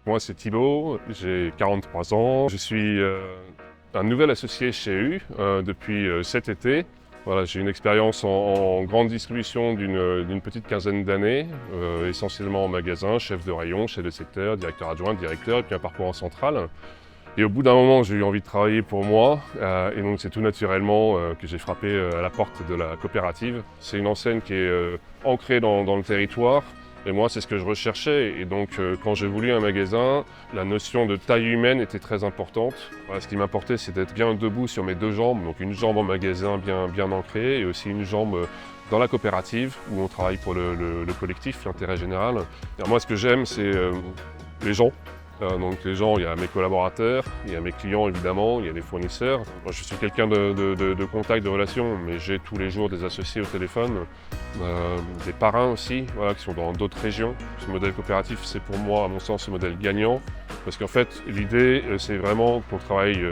moi c'est Thibaut, j'ai 43 ans, je suis un nouvel associé chez U depuis cet été. Voilà, j'ai une expérience en grande distribution d'une petite quinzaine d'années, essentiellement en magasin, chef de rayon, chef de secteur, directeur adjoint, directeur, et puis un parcours en centrale. Et au bout d'un moment, j'ai eu envie de travailler pour moi, et donc c'est tout naturellement que j'ai frappé à la porte de la coopérative. C'est une enseigne qui est ancrée dans le territoire, et moi c'est ce que je recherchais. Et donc quand j'ai voulu un magasin, la notion de taille humaine était très importante. Voilà, ce qui m'importait, c'est d'être bien debout sur mes deux jambes, donc une jambe en magasin bien ancrée, et aussi une jambe dans la coopérative, où on travaille pour le collectif, l'intérêt général. Et moi ce que j'aime, c'est les gens. Donc les gens, il y a mes collaborateurs, il y a mes clients évidemment, il y a les fournisseurs. Moi je suis quelqu'un de contact, de relation, mais j'ai tous les jours des associés au téléphone, des parrains aussi, voilà, qui sont dans d'autres régions. Ce modèle coopératif, c'est pour moi, à mon sens, ce modèle gagnant. Parce qu'en fait, l'idée, c'est vraiment qu'on travaille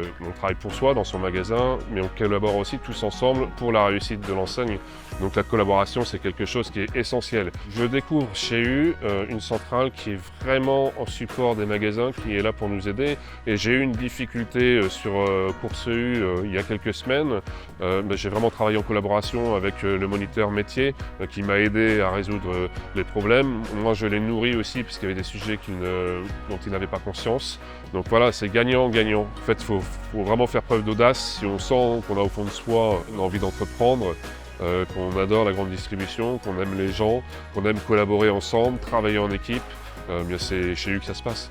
pour soi dans son magasin, mais on collabore aussi tous ensemble pour la réussite de l'enseigne. Donc la collaboration, c'est quelque chose qui est essentiel. Je découvre chez U une centrale qui est vraiment en support des magasins, qui est là pour nous aider. Et j'ai eu une difficulté sur Course U il y a quelques semaines. J'ai vraiment travaillé en collaboration avec le moniteur métier qui m'a aidé à résoudre les problèmes. Moi, je l'ai nourri aussi parce qu'il y avait des sujets dont il n'avait pas conscience. Donc voilà, c'est gagnant-gagnant. En fait, il faut vraiment faire preuve d'audace. Si on sent qu'on a au fond de soi une envie d'entreprendre, qu'on adore la grande distribution, qu'on aime les gens, qu'on aime collaborer ensemble, travailler en équipe, c'est chez U que ça se passe.